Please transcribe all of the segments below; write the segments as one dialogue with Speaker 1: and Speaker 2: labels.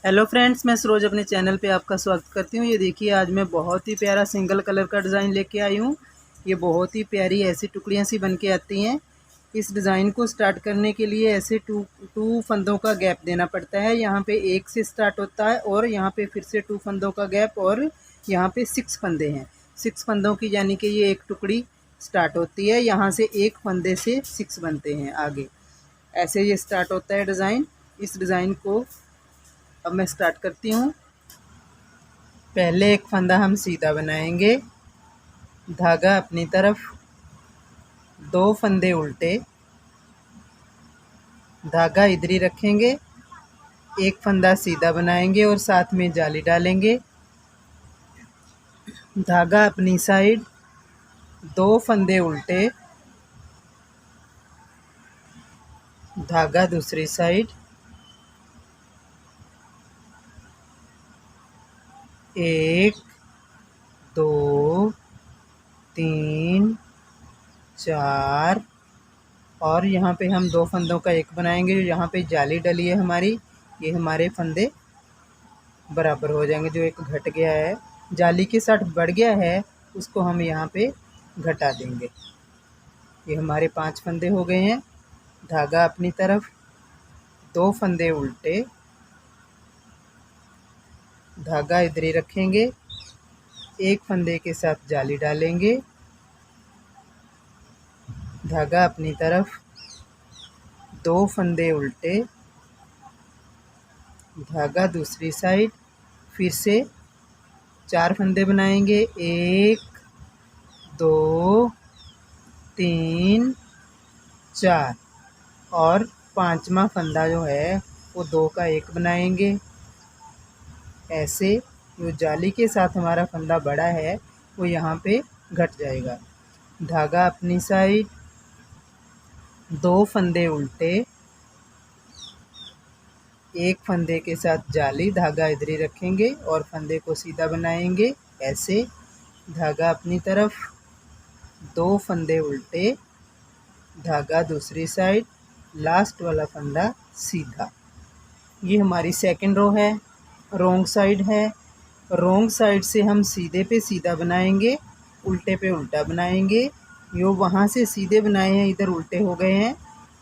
Speaker 1: Hello friends, मैं सरोज अपने channel पे आपका स्वागत करती हूँ। ये देखिए, आज मैं बहुत ही प्यारा सिंगल कलर का डिज़ाइन लेके आई हूँ। ये बहुत ही प्यारी ऐसी टुकड़ियाँ सी बन के आती हैं। इस डिज़ाइन को स्टार्ट करने के लिए ऐसे टू फंदों का गैप देना पड़ता है। यहाँ पे एक से स्टार्ट होता है और यहाँ पे फिर से 2 फंदों का गैप और यहाँ पे 6 फंदे हैं। 6 फंदों की यानी कि ये एक टुकड़ी स्टार्ट होती है। यहाँ से एक फंदे से 6 बनते हैं आगे। ऐसे ये स्टार्ट होता है डिज़ाइन। इस डिज़ाइन को अब मैं स्टार्ट करती हूँ। पहले एक फंदा हम सीधा बनाएंगे, धागा अपनी तरफ, 2 फंदे उल्टे, धागा इधर ही रखेंगे, एक फंदा सीधा बनाएंगे और साथ में जाली डालेंगे, धागा अपनी साइड, 2 फंदे उल्टे, धागा दूसरी साइड, 1 2 3 4 और यहाँ पे हम 2 फंदों का एक बनाएंगे। जो यहाँ पे जाली डली है हमारी, ये हमारे फंदे बराबर हो जाएंगे। जो एक घट गया है, जाली के साथ बढ़ गया है, उसको हम यहाँ पे घटा देंगे। ये हमारे 5 फंदे हो गए हैं। धागा अपनी तरफ, 2 फंदे उल्टे, धागा इधर ही रखेंगे, एक फंदे के साथ जाली डालेंगे, धागा अपनी तरफ, 2 फंदे उल्टे, धागा दूसरी साइड, फिर से 4 फंदे बनाएंगे, 1 2 3 4 और 5वां फंदा जो है वो 2 का एक बनाएंगे। ऐसे जो जाली के साथ हमारा फंदा बड़ा है वो यहाँ पे घट जाएगा। धागा अपनी साइड, 2 फंदे उल्टे, एक फंदे के साथ जाली, धागा इधर ही रखेंगे और फंदे को सीधा बनाएंगे। ऐसे धागा अपनी तरफ, 2 फंदे उल्टे, धागा दूसरी साइड, लास्ट वाला फंदा सीधा। ये हमारी सेकंड रो है, रोंग साइड है। रोंग साइड से हम सीधे पे सीधा बनाएंगे, उल्टे पे उल्टा बनाएंगे। यो वहाँ से सीधे बनाए हैं, इधर उल्टे हो गए हैं।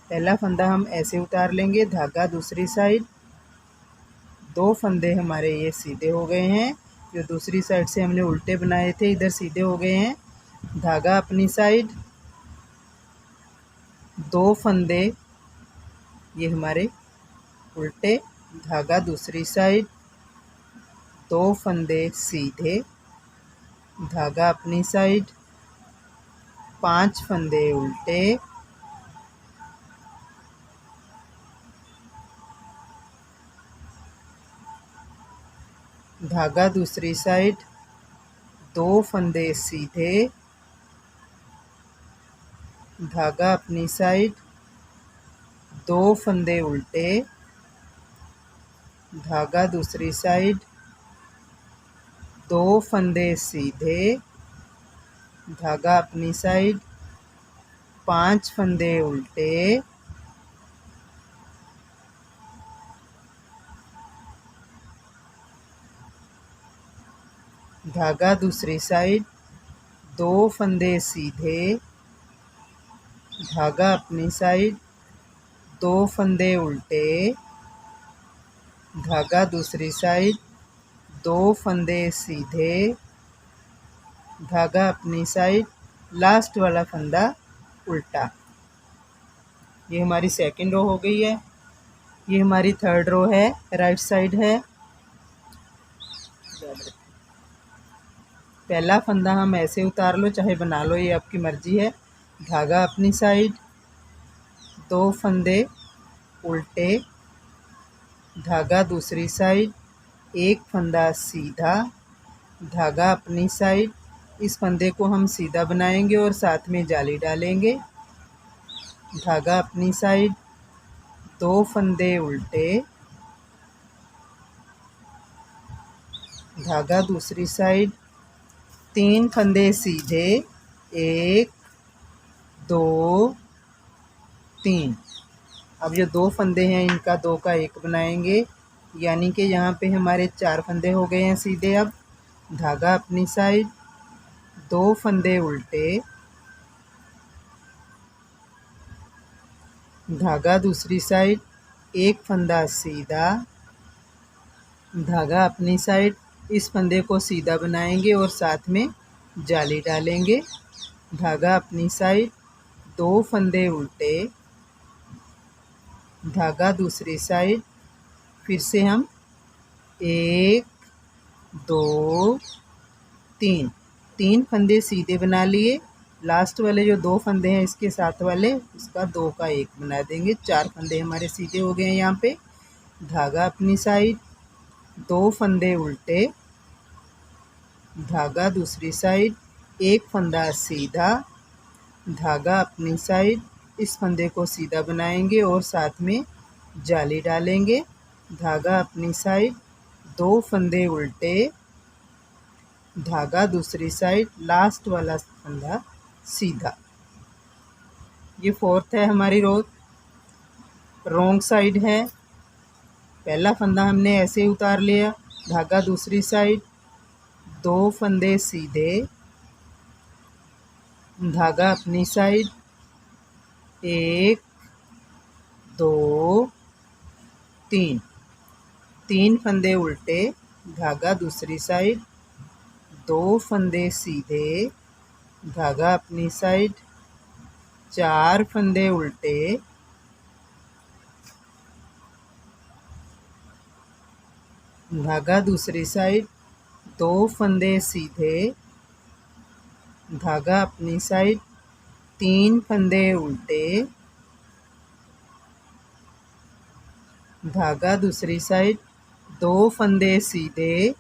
Speaker 1: पहला फंदा हम ऐसे उतार लेंगे, धागा दूसरी साइड, 2 फंदे हमारे ये सीधे हो गए हैं। जो दूसरी साइड से हमने उल्टे बनाए थे, इधर सीधे हो गए हैं। धागा अपनी साइड, 2 फंदे ये हमारे उल्टे, धागा दूसरी साइड, 2 फंदे सीधे, धागा अपनी साइड, 5 फंदे उल्टे, धागा दूसरी साइड, 2 फंदे सीधे, धागा अपनी साइड, 2 फंदे उल्टे, धागा दूसरी साइड, 2 फंदे सीधे, धागा अपनी साइड, 5 फंदे उल्टे, धागा दूसरी साइड, 2 फंदे सीधे, धागा अपनी साइड, 2 फंदे उल्टे, धागा दूसरी साइड, 2 फंदे सीधे, धागा अपनी साइड, लास्ट वाला फंदा उल्टा। ये हमारी सेकंड रो हो गई है। ये हमारी थर्ड रो है, राइट साइड है। पहला फंदा हम ऐसे उतार लो, चाहे बना लो, ये आपकी मर्जी है। धागा अपनी साइड, 2 फंदे उल्टे, धागा दूसरी साइड, एक फंदा सीधा, धागा अपनी साइड। इस फंदे को हम सीधा बनाएंगे और साथ में जाली डालेंगे। धागा अपनी साइड, 2 फंदे उल्टे, धागा दूसरी साइड, 3 फंदे सीधे, 1 2 3। अब जो 2 फंदे हैं इनका 2 का एक बनाएंगे। यानी कि यहाँ पे हमारे 4 फंदे हो गए हैं सीधे। अब धागा अपनी साइड, 2 फंदे उल्टे, धागा दूसरी साइड, 1 फंदा सीधा, धागा अपनी साइड। इस फंदे को सीधा बनाएंगे और साथ में जाली डालेंगे। धागा अपनी साइड, 2 फंदे उल्टे, धागा दूसरी साइड। फिर से हम 1 2 3 फंदे सीधे बना लिए। लास्ट वाले जो 2 फंदे हैं इसके साथ वाले, उसका 2 का 1 बना देंगे। 4 फंदे हमारे सीधे हो गए हैं यहाँ पे। धागा अपनी साइड, 2 फंदे उल्टे, धागा दूसरी साइड, 1 फंदा सीधा, धागा अपनी साइड। इस फंदे को सीधा बनाएंगे और साथ में जाली डालेंगे। धागा अपनी साइड, 2 फंदे उल्टे, धागा दूसरी साइड, लास्ट वाला फंदा सीधा। ये 4th है हमारी रो। रॉन्ग साइड है। पहला फंदा हमने ऐसे उतार लिया, धागा दूसरी साइड, 2 फंदे सीधे, धागा अपनी साइड, 1 2 3 फंदे उल्टे, धागा दूसरी साइड, 2 फंदे सीधे, धागा अपनी साइड, 4 फंदे उल्टे, धागा दूसरी साइड, 2 फंदे सीधे, धागा अपनी साइड, 3 फंदे उल्टे, धागा दूसरी साइड, 2 फंदे सीधे,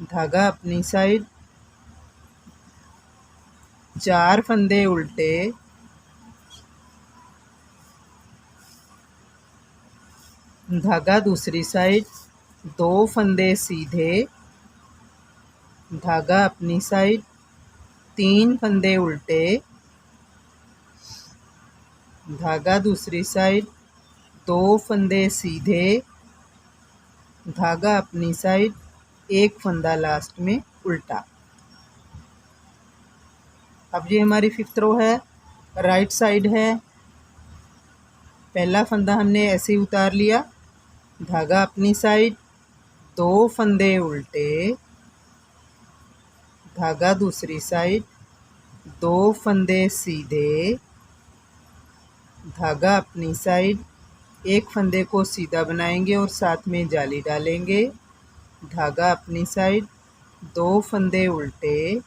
Speaker 1: धागा अपनी साइड, 4 फंदे उल्टे, धागा दूसरी साइड, 2 फंदे सीधे, धागा अपनी साइड, 3 फंदे उल्टे, धागा दूसरी साइड, 2 फंदे सीधे, धागा अपनी साइड, 1 फंदा लास्ट में उल्टा। अब ये हमारी 5th रो है। राइट साइड है। पहला फंदा हमने ऐसे उतार लिया, धागा अपनी साइड, 2 फंदे उल्टे, धागा दूसरी साइड, 2 फंदे सीधे, धागा अपनी साइड, 1 फंदे को सीधा बनाएंगे और साथ में जाली डालेंगे। धागा अपनी साइड, 2 फंदे उल्टे,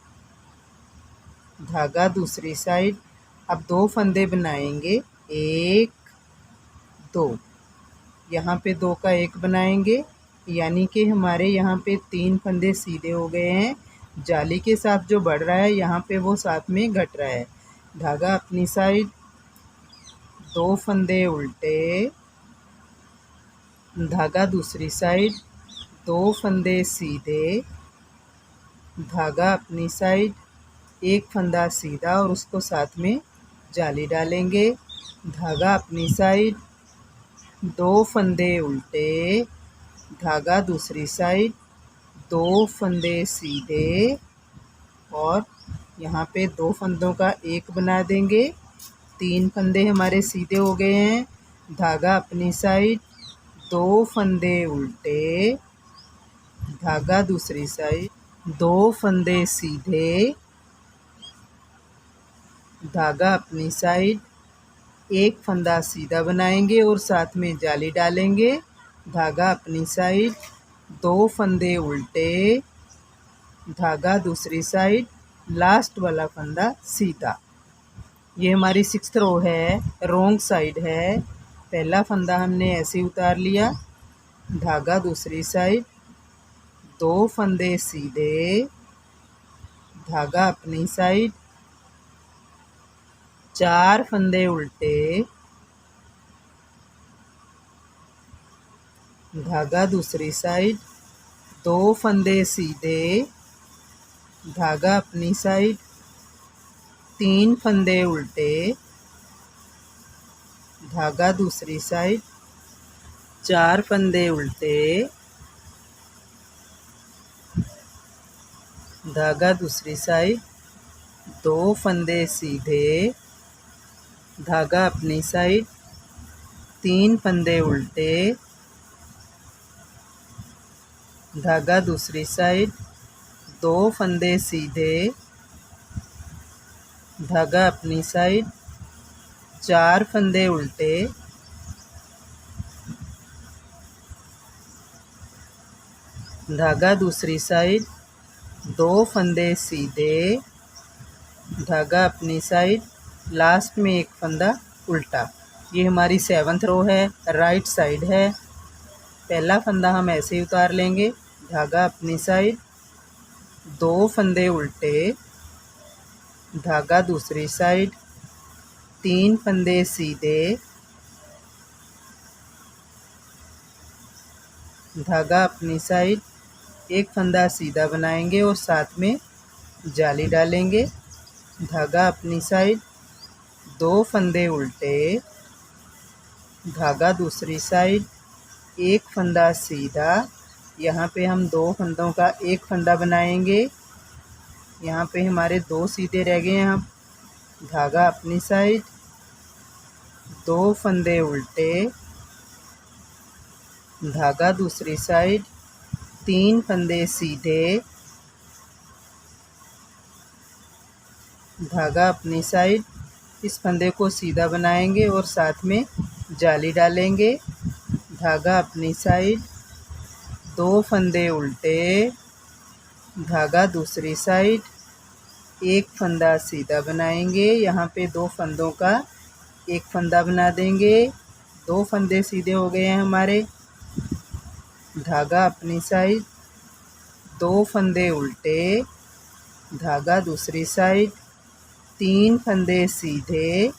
Speaker 1: धागा दूसरी साइड। अब 2 फंदे बनाएंगे, 1 2, यहाँ पे 2 का 1 बनाएंगे, यानी कि हमारे यहाँ पे 3 फंदे सीधे हो गए हैं। जाली के साथ जो बढ़ रहा है यहाँ पे वो साथ में घट रहा है। धागा अपनी साइड, 2 फंदे उल्टे, धागा दूसरी साइड, 2 फंदे सीधे, धागा अपनी साइड, 1 फंदा सीधा और उसको साथ में जाली डालेंगे। धागा अपनी साइड, 2 फंदे उल्टे, धागा दूसरी साइड, 2 फंदे सीधे और यहाँ पे 2 फंदों का 1 बना देंगे। 3 फंदे हमारे सीधे हो गए हैं। धागा अपनी साइड, 2 फंदे उल्टे, धागा दूसरी साइड, 2 फंदे सीधे, धागा अपनी साइड, 1 फंदा सीधा बनाएंगे और साथ में जाली डालेंगे। धागा अपनी साइड, 2 फंदे उल्टे, धागा दूसरी साइड, लास्ट वाला फंदा सीधा। ये हमारी 6th रो है। रॉन्ग साइड है। पहला फंदा हमने ऐसे उतार लिया, धागा दूसरी साइड, 2 फंदे सीधे, धागा अपनी साइड, 4 फंदे उल्टे, धागा दूसरी साइड, 2 फंदे सीधे, धागा अपनी साइड, 3 फंदे उल्टे, धागा दूसरी साइड, 4 फंदे उल्टे, धागा दूसरी साइड, 2 फंदे सीधे, धागा अपनी साइड, 3 फंदे उल्टे, धागा दूसरी साइड, 2 फंदे सीधे, धागा अपनी साइड, 4 फंदे उल्टे, धागा दूसरी साइड, 2 फंदे सीधे, धागा अपनी साइड, लास्ट में एक फंदा उल्टा। ये हमारी 7th रो है, राइट साइड है। पहला फंदा हम ऐसे ही उतार लेंगे, धागा अपनी साइड, 2 फंदे उल्टे, धागा दूसरी साइड, 3 फंदे सीधे, धागा अपनी साइड, एक फंदा सीधा बनाएंगे और साथ में जाली डालेंगे, धागा अपनी साइड, 2 फंदे उल्टे, धागा दूसरी साइड, एक फंदा सीधा। यहाँ पे हम 2 फंदों का एक फंदा बनाएंगे। यहाँ पे हमारे 2 सीधे रह गए हैं। हम धागा अपनी साइड, 2 फंदे उल्टे, धागा दूसरी साइड, 3 फंदे सीधे, धागा अपनी साइड। इस फंदे को सीधा बनाएंगे और साथ में जाली डालेंगे, धागा अपनी साइड, 2 फंदे उल्टे, धागा दूसरी साइड, एक फंदा सीधा बनाएंगे। यहाँ पे 2 फंदों का एक फंदा बना देंगे। 2 फंदे सीधे हो गए हैं हमारे, धागा अपनी साइड, 2 फंदे उल्टे, धागा दूसरी साइड, 3 फंदे सीधे,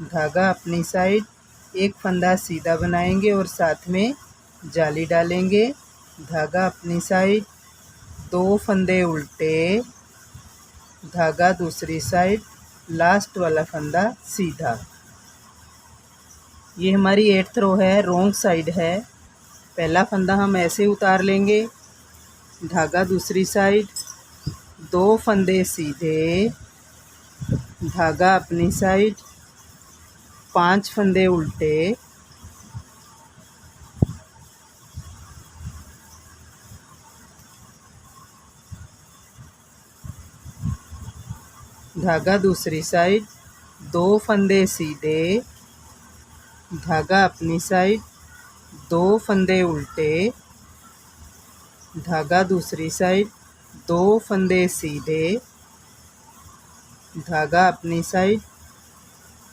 Speaker 1: धागा अपनी साइड, एक फंदा सीधा बनाएंगे और साथ में जाली डालेंगे, धागा अपनी साइड, 2 फंदे उल्टे, धागा दूसरी साइड, लास्ट वाला फंदा सीधा। ये हमारी 8th रो है, रॉन्ग साइड है। पहला फंदा हम ऐसे उतार लेंगे, धागा दूसरी साइड, 2 फंदे सीधे, धागा अपनी साइड, 5 फंदे उल्टे, धागा दूसरी साइड, 2 फंदे सीधे, धागा अपनी साइड, 2 फंदे उल्टे, धागा दूसरी साइड, 2 फंदे सीधे, धागा अपनी साइड,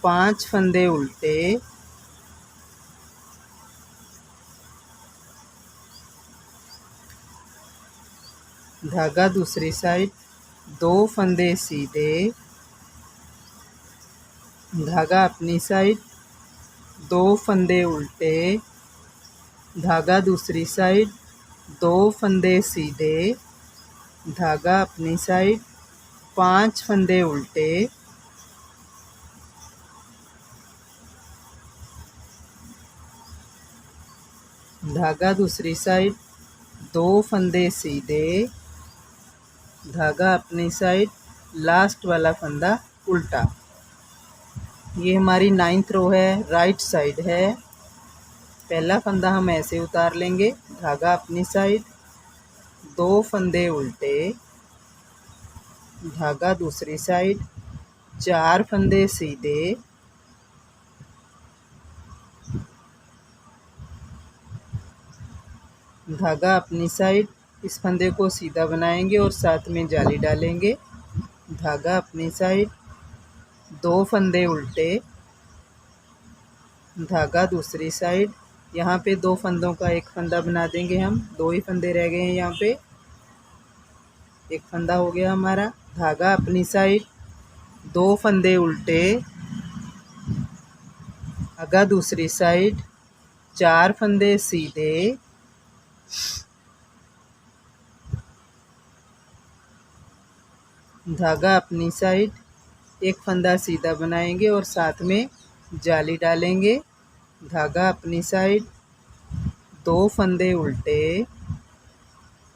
Speaker 1: 5 फंदे उल्टे, धागा दूसरी साइड, 2 फंदे सीधे, धागा अपनी साइड, 2 फंदे उल्टे, धागा दूसरी साइड, 2 फंदे सीधे, धागा अपनी साइड, 5 फंदे उल्टे, धागा दूसरी साइड, 2 फंदे सीधे, धागा अपनी साइड, लास्ट वाला फंदा उल्टा। ये हमारी 9th रो है, राइट साइड है। पहला फंदा हम ऐसे उतार लेंगे, धागा अपनी साइड, 2 फंदे उल्टे, धागा दूसरी साइड, 4 फंदे सीधे, धागा अपनी साइड। इस फंदे को सीधा बनाएंगे और साथ में जाली डालेंगे, धागा अपनी साइड, 2 फंदे उल्टे, धागा दूसरी साइड। यहाँ पे 2 फंदों का एक फंदा बना देंगे हम, 2 ही फंदे रह गए हैं यहाँ पे। एक फंदा हो गया हमारा, धागा अपनी साइड, 2 फंदे उल्टे, धागा दूसरी साइड, 4 फंदे सीधे, धागा अपनी साइड, एक फंदा सीधा बनाएंगे और साथ में जाली डालेंगे, धागा अपनी साइड, 2 फंदे उल्टे,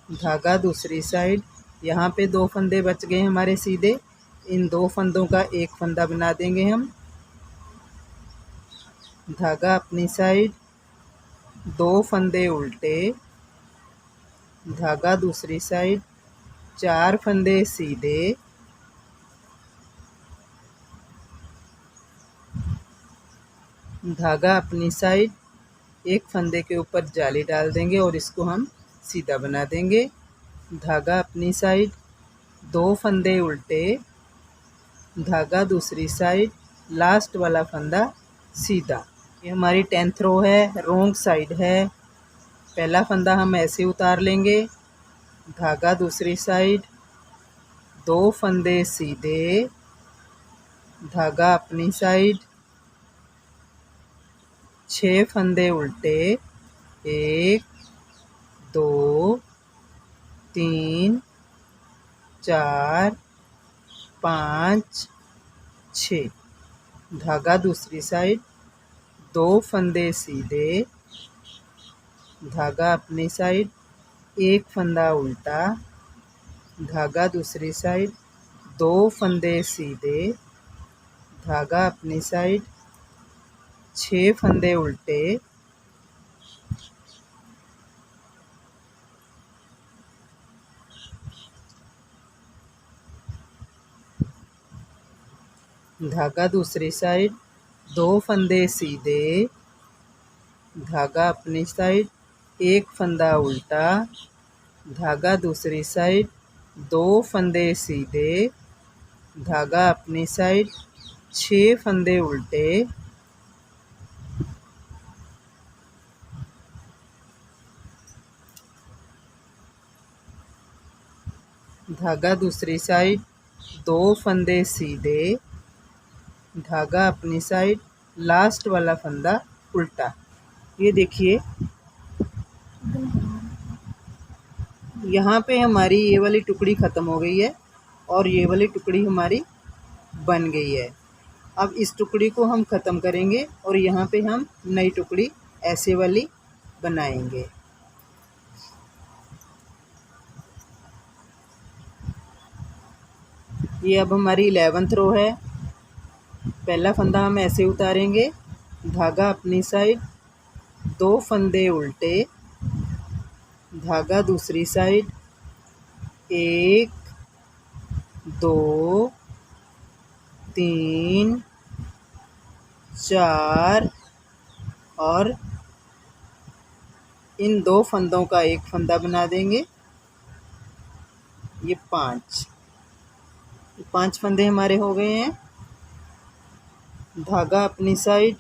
Speaker 1: धागा दूसरी साइड। यहाँ पे 2 फंदे बच गए हमारे सीधे, इन 2 फंदों का एक फंदा बना देंगे हम, धागा अपनी साइड, 2 फंदे उल्टे, धागा दूसरी साइड, 4 फंदे सीधे, धागा अपनी साइड, एक फंदे के ऊपर जाली डाल देंगे और इसको हम सीधा बना देंगे, धागा अपनी साइड, 2 फंदे उल्टे, धागा दूसरी साइड, लास्ट वाला फंदा सीधा। ये हमारी 10th रो है, रोंग साइड है। पहला फंदा हम ऐसे उतार लेंगे, धागा दूसरी साइड, 2 फंदे सीधे, धागा अपनी साइड, 6 फंदे उल्टे, 1 2 3 4 5 6, धागा दूसरी साइड, 2 फंदे सीधे, धागा अपनी साइड, एक फंदा उल्टा, धागा दूसरी साइड, 2 फंदे सीधे, धागा अपनी साइड, 6 फंदे उल्टे, धागा दूसरी साइड, 2 फंदे सीधे, धागा अपनी साइड, एक फंदा उल्टा, धागा दूसरी साइड, 2 फंदे सीधे, धागा अपनी साइड, 6 फंदे उल्टे, धागा दूसरी साइड, 2 फंदे सीधे, धागा अपनी साइड, लास्ट वाला फंदा उल्टा। ये देखिए यहाँ पे हमारी ये वाली टुकड़ी ख़त्म हो गई है और ये वाली टुकड़ी हमारी बन गई है। अब इस टुकड़ी को हम ख़त्म करेंगे और यहाँ पे हम नई टुकड़ी ऐसे वाली बनाएंगे। ये अब हमारी 11th रो है। पहला फंदा हम ऐसे उतारेंगे, धागा अपनी साइड, 2 फंदे उल्टे, धागा दूसरी साइड, 1 2 3 4 और इन 2 फंदों का एक फंदा बना देंगे। ये 5 फंदे हमारे हो गए हैं। धागा अपनी साइड,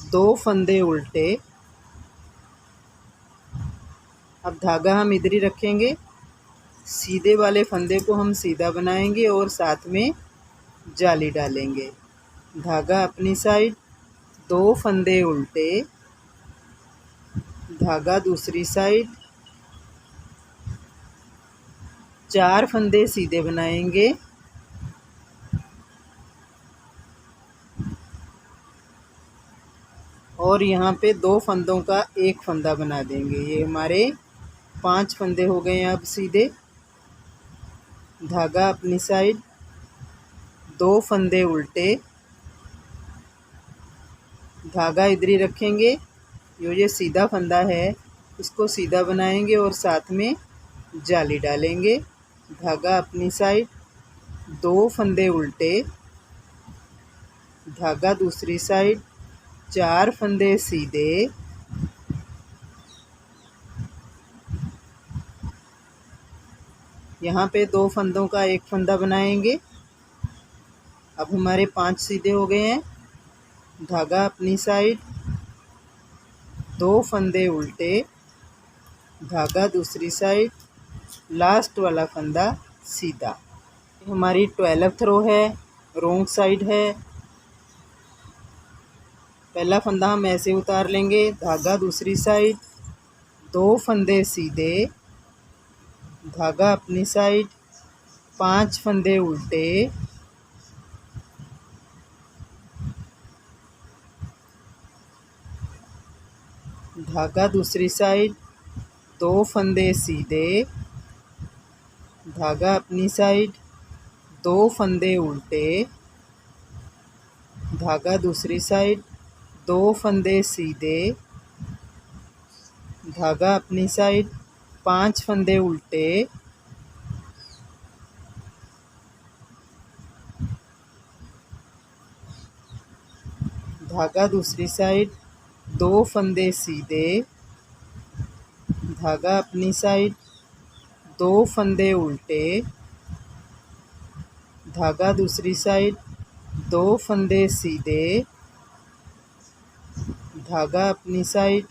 Speaker 1: 2 फंदे उल्टे, अब धागा हम इधर ही रखेंगे, सीधे वाले फंदे को हम सीधा बनाएंगे और साथ में जाली डालेंगे। धागा अपनी साइड, 2 फंदे उल्टे, धागा दूसरी साइड, 4 फंदे सीधे बनाएंगे, और यहाँ पे 2 फंदों का एक फंदा बना देंगे। ये हमारे 5 फंदे हो गए हैं अब सीधे। धागा अपनी साइड, 2 फंदे उल्टे, धागा इधर ही रखेंगे, ये सीधा फंदा है इसको सीधा बनाएंगे और साथ में जाली डालेंगे। धागा अपनी साइड, 2 फंदे उल्टे, धागा दूसरी साइड, 4 फंदे सीधे, यहाँ पे 2 फंदों का एक फंदा बनाएंगे। अब हमारे 5 सीधे हो गए हैं। धागा अपनी साइड, 2 फंदे उल्टे, धागा दूसरी साइड, लास्ट वाला फंदा सीधा। हमारी 12th रो है, रोंग साइड है। पहला फंदा हम ऐसे उतार लेंगे, धागा दूसरी साइड, 2 फंदे सीधे, धागा अपनी साइड, 5 फंदे उल्टे, धागा दूसरी साइड, 2 फंदे सीधे, धागा अपनी साइड, 2 फंदे उल्टे, धागा दूसरी साइड, 2 फंदे सीधे, धागा अपनी साइड, 5 फंदे उल्टे, धागा दूसरी साइड, 2 फंदे सीधे, धागा अपनी साइड, 2 फंदे उल्टे, धागा दूसरी साइड, 2 फंदे सीधे, धागा अपनी साइड,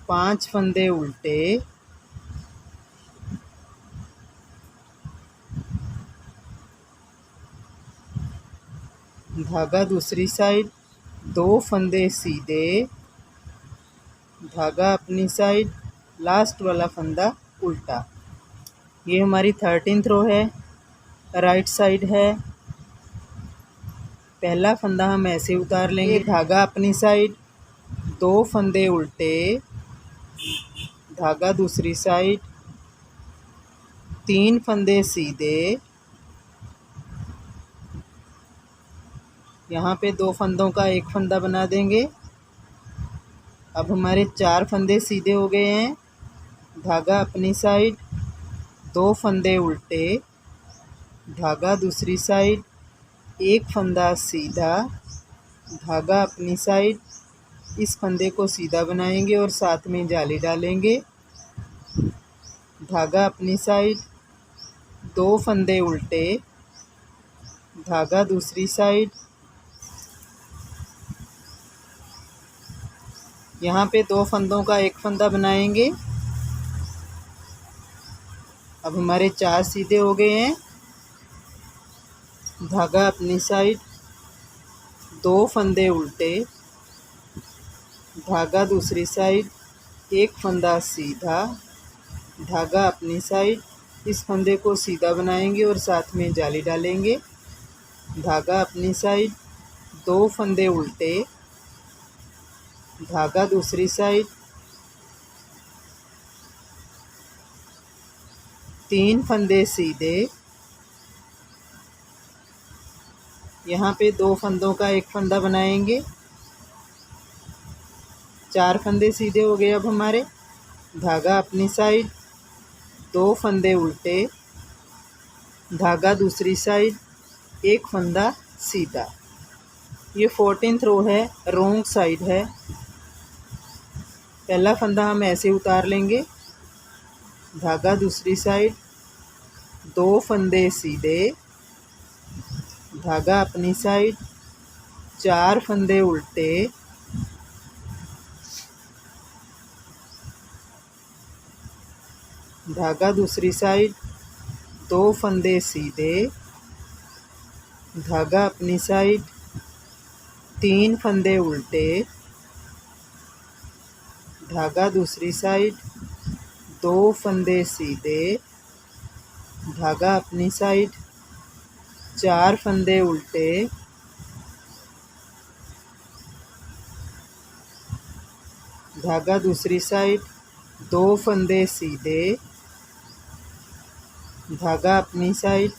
Speaker 1: 5 फंदे उल्टे, धागा दूसरी साइड, 2 फंदे सीधे, धागा अपनी साइड, लास्ट वाला फंदा उल्टा। ये हमारी 13th रो है, राइट साइड है। पहला फंदा हम ऐसे उतार लेंगे, धागा अपनी साइड, 2 फंदे उल्टे, धागा दूसरी साइड, 3 फंदे सीधे, यहाँ पे 2 फंदों का एक फंदा बना देंगे। अब हमारे 4 फंदे सीधे हो गए हैं। धागा अपनी साइड, 2 फंदे उल्टे, धागा दूसरी साइड, 1 फंदा सीधा, धागा अपनी साइड, इस फंदे को सीधा बनाएंगे और साथ में जाली डालेंगे। धागा अपनी साइड, 2 फंदे उल्टे, धागा दूसरी साइड, यहाँ पे 2 फंदों का एक फंदा बनाएंगे। अब हमारे 4 सीधे हो गए हैं। धागा अपनी साइड, 2 फंदे उल्टे, धागा दूसरी साइड, 1 फंदा सीधा, धागा अपनी साइड, इस फंदे को सीधा बनाएंगे और साथ में जाली डालेंगे। धागा अपनी साइड, 2 फंदे उल्टे, धागा दूसरी साइड, 3 फंदे सीधे, यहाँ पे 2 फंदों का एक फंदा बनाएंगे। 4 फंदे सीधे हो गए अब हमारे। धागा अपनी साइड, 2 फंदे उल्टे, धागा दूसरी साइड, 1 फंदा सीधा। ये 14th रो है, रॉन्ग साइड है। पहला फंदा हम ऐसे उतार लेंगे, धागा दूसरी साइड, 2 फंदे सीधे, धागा अपनी साइड, 4 फंदे उल्टे, धागा दूसरी साइड, 2 फंदे सीधे, धागा अपनी साइड, 3 फंदे उल्टे, धागा दूसरी साइड, 2 फंदे सीधे, धागा अपनी साइड, 4 फंदे उल्टे, धागा दूसरी साइड, 2 फंदे सीधे, धागा अपनी साइड,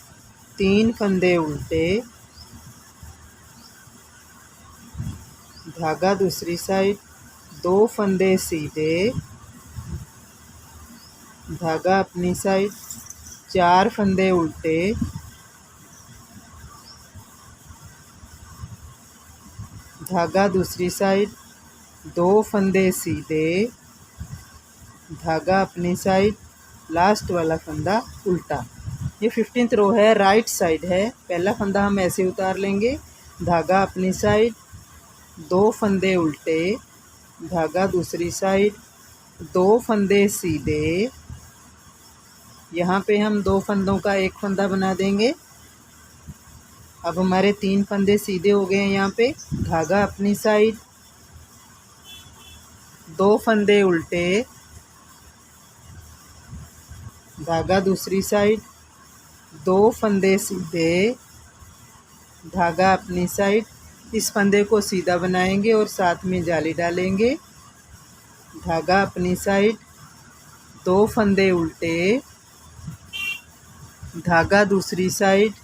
Speaker 1: 3 फंदे उल्टे, धागा दूसरी साइड, 2 फंदे सीधे, धागा अपनी साइड, 4 फंदे उल्टे, धागा दूसरी साइड, 2 फंदे सीधे, धागा अपनी साइड, लास्ट वाला फंदा उल्टा। ये 15th रो है, राइट साइड है। पहला फंदा हम ऐसे उतार लेंगे, धागा अपनी साइड, 2 फंदे उल्टे, धागा दूसरी साइड, 2 फंदे सीधे, यहाँ पे हम 2 फंदों का एक फंदा बना देंगे। अब हमारे 3 फंदे सीधे हो गए हैं। यहाँ पे धागा अपनी साइड, 2 फंदे उल्टे, धागा दूसरी साइड, 2 फंदे सीधे, धागा अपनी साइड, इस फंदे को सीधा बनाएंगे और साथ में जाली डालेंगे। धागा अपनी साइड, 2 फंदे उल्टे, धागा दूसरी साइड,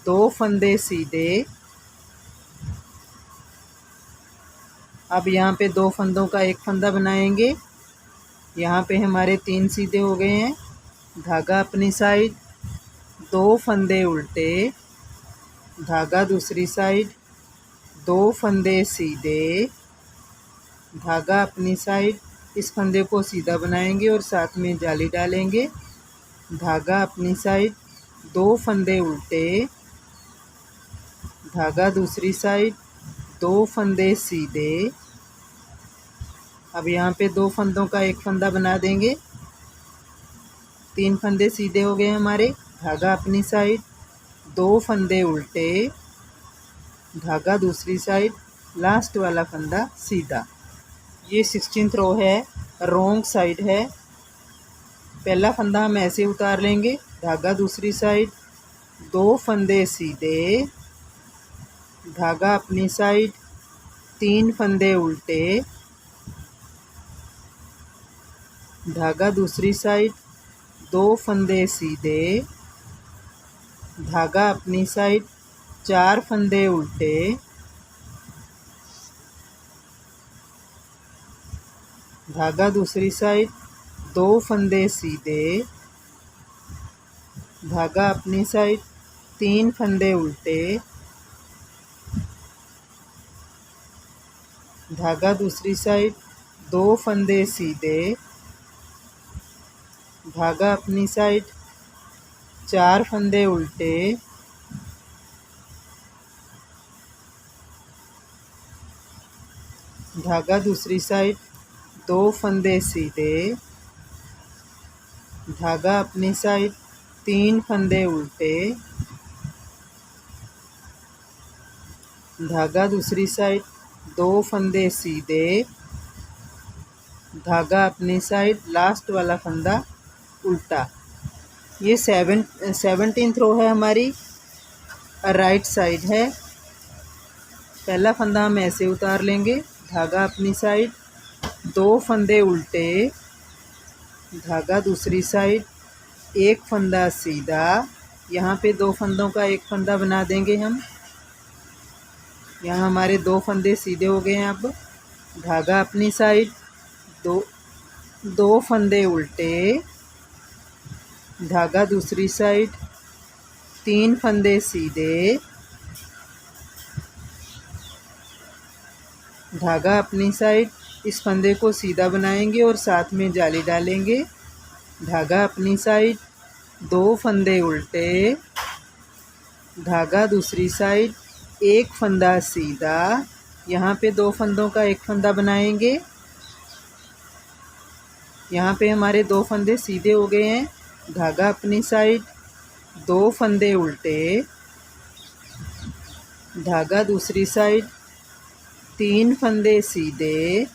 Speaker 1: 2 फंदे सीधे। अब यहाँ पे 2 फंदों का एक फंदा बनाएंगे। यहाँ पे हमारे 3 सीधे हो गए हैं। धागा अपनी साइड, 2 फंदे उल्टे, धागा दूसरी साइड, 2 फंदे सीधे, धागा अपनी साइड। इस फंदे को सीधा बनाएंगे और साथ में जाली डालेंगे। धागा अपनी साइड, 2 फंदे उल्टे, धागा दूसरी साइड, 2 फंदे सीधे। अब यहाँ पे 2 फंदों का एक फंदा बना देंगे। 3 फंदे सीधे हो गए हमारे। धागा अपनी साइड, 2 फंदे उल्टे, धागा दूसरी साइड, लास्ट वाला फंदा सीधा। ये 16th रो है, रॉन्ग साइड है। पहला फंदा हम ऐसे उतार लेंगे। धागा दूसरी साइड, 2 फंदे सीधे, धागा अपनी साइड, 3 फंदे उल्टे, धागा दूसरी साइड, 2 फंदे सीधे, धागा अपनी साइड, 4 फंदे उल्टे, धागा दूसरी साइड, 2 फंदे सीधे, धागा अपनी साइड, 3 फंदे उल्टे, धागा दूसरी साइड, 2 फंदे सीधे, धागा अपनी साइड, 4 फंदे उल्टे, धागा दूसरी साइड, 2 फंदे सीधे, धागा अपनी साइड, 3 फंदे उल्टे, धागा दूसरी साइड, 2 फंदे सीधे, धागा अपनी साइड, लास्ट वाला फंदा उल्टा। ये 17th रो है हमारी, राइट साइड है। पहला फंदा हम ऐसे उतार लेंगे। धागा अपनी साइड, 2 फंदे उल्टे, धागा दूसरी साइड, 1 फंदा सीधा। यहाँ पे 2 फंदों का एक फंदा बना देंगे हम। यहाँ हमारे 2 फंदे सीधे हो गए हैं। अब धागा अपनी साइड, 2 फंदे उल्टे, धागा दूसरी साइड, 3 फंदे सीधे, धागा अपनी साइड। इस फंदे को सीधा बनाएंगे और साथ में जाली डालेंगे। धागा अपनी साइड, 2 फंदे उल्टे, धागा दूसरी साइड, 1 फंदा सीधा। यहाँ पे 2 फंदों का एक फंदा बनाएंगे। यहाँ पे हमारे 2 फंदे सीधे हो गए हैं। धागा अपनी साइड, 2 फंदे उल्टे, धागा दूसरी साइड, 3 फंदे सीधे,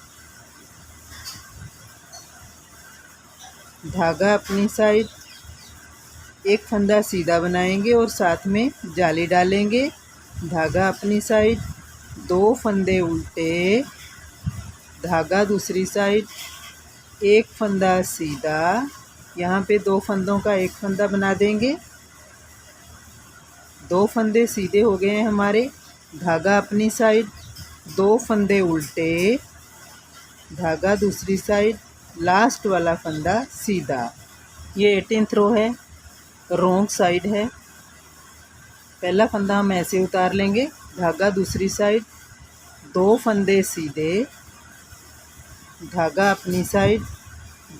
Speaker 1: धागा अपनी साइड, 1 फंदा सीधा बनाएंगे और साथ में जाली डालेंगे। धागा अपनी साइड, 2 फंदे उल्टे, धागा दूसरी साइड, 1 फंदा सीधा। यहाँ पे 2 फंदों का एक फंदा बना देंगे। 2 फंदे सीधे हो गए हैं हमारे। धागा अपनी साइड, 2 फंदे उल्टे, धागा दूसरी साइड, लास्ट वाला फंदा सीधा। ये 18th रो है, रॉन्ग साइड है। पहला फंदा हम ऐसे उतार लेंगे। धागा दूसरी साइड, 2 फंदे सीधे, धागा अपनी साइड,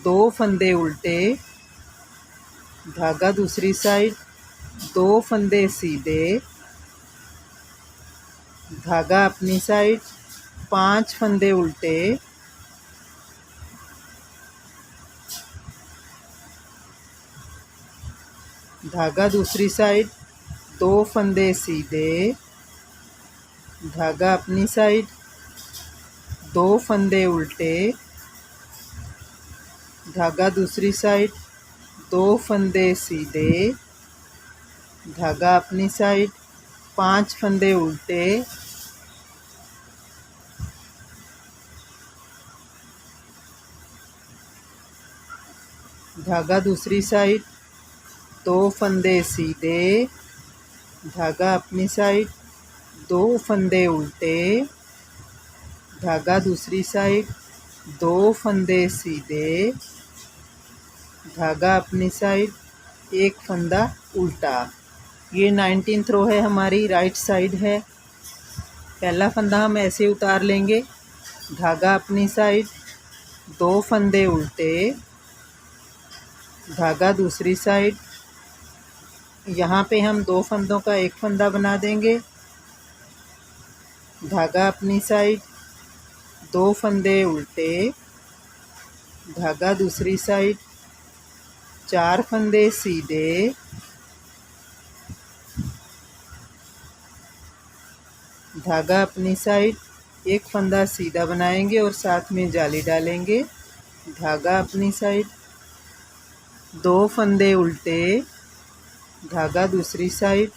Speaker 1: 2 फंदे उल्टे, धागा दूसरी साइड, 2 फंदे सीधे, धागा अपनी साइड, 5 फंदे उल्टे, धागा दूसरी साइड, 2 फंदे सीधे, धागा अपनी साइड, 2 फंदे उल्टे, धागा दूसरी साइड, 2 फंदे सीधे, धागा अपनी साइड, 5 फंदे उल्टे, धागा दूसरी साइड, 2 फंदे सीधे, धागा अपनी साइड, 2 फंदे उल्टे, धागा दूसरी साइड, 2 फंदे सीधे, धागा अपनी साइड, 1 फंदा उल्टा। ये 19th रो है, हमारी राइट साइड है। पहला फंदा हम ऐसे उतार लेंगे, धागा अपनी साइड, 2 फंदे उल्टे, धागा दूसरी साइड, यहाँ पे हम 2 फंदों का 1 फंदा बना देंगे, धागा अपनी साइड, 2 फंदे उल्टे, धागा दूसरी साइड, 4 फंदे सीधे, धागा अपनी साइड, 1 फंदा सीधा बनाएंगे और साथ में जाली डालेंगे, धागा अपनी साइड, 2 फंदे उल्टे, धागा दूसरी साइड,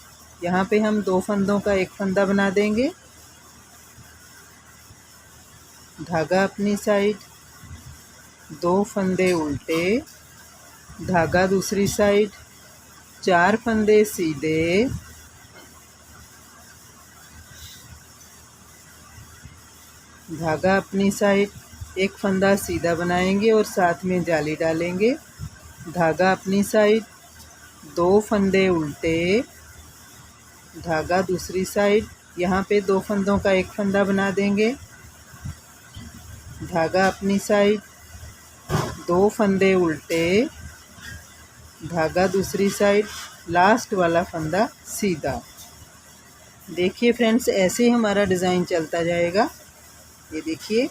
Speaker 1: यहाँ पे हम 2 फंदों का 1 फंदा बना देंगे, धागा अपनी साइड, 2 फंदे उल्टे, धागा दूसरी साइड, 4 फंदे सीधे, धागा अपनी साइड, 1 फंदा सीधा बनाएंगे और साथ में जाली डालेंगे, धागा अपनी साइड, 2 फंदे उल्टे, धागा दूसरी साइड, यहाँ पे 2 फंदों का 1 फंदा बना देंगे, धागा अपनी साइड, 2 फंदे उल्टे, धागा दूसरी साइड, लास्ट वाला फंदा सीधा। देखिए फ्रेंड्स, ऐसे हमारा डिज़ाइन चलता जाएगा। ये देखिए,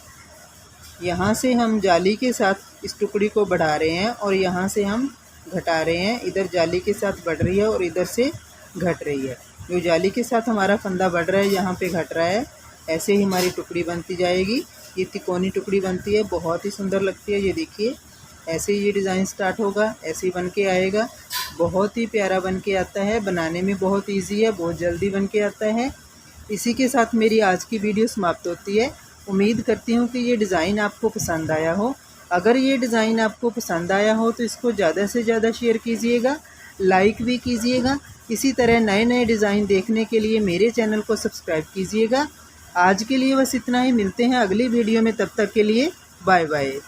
Speaker 1: यहाँ से हम जाली के साथ इस टुकड़ी को बढ़ा रहे हैं और यहाँ से हम घटा रहे हैं। इधर जाली के साथ बढ़ रही है और इधर से घट रही है। जो जाली के साथ हमारा फंदा बढ़ रहा है, यहाँ पे घट रहा है। ऐसे ही हमारी टुकड़ी बनती जाएगी। ये तिकोनी टुकड़ी बनती है, बहुत ही सुंदर लगती है। ये देखिए, ऐसे ही ये डिज़ाइन स्टार्ट होगा, ऐसे ही बन के आएगा। बहुत ही प्यारा बन के आता है, बनाने में बहुत ईजी है, बहुत जल्दी बन के आता है। इसी के साथ मेरी आज की वीडियो समाप्त होती है। उम्मीद करती हूँ कि ये डिज़ाइन आपको पसंद आया हो। अगर ये डिज़ाइन आपको पसंद आया हो तो इसको ज़्यादा से ज़्यादा शेयर कीजिएगा, लाइक भी कीजिएगा। इसी तरह नए नए डिज़ाइन देखने के लिए मेरे चैनल को सब्सक्राइब कीजिएगा। आज के लिए बस इतना ही, मिलते हैं अगली वीडियो में। तब तक के लिए बाय बाय।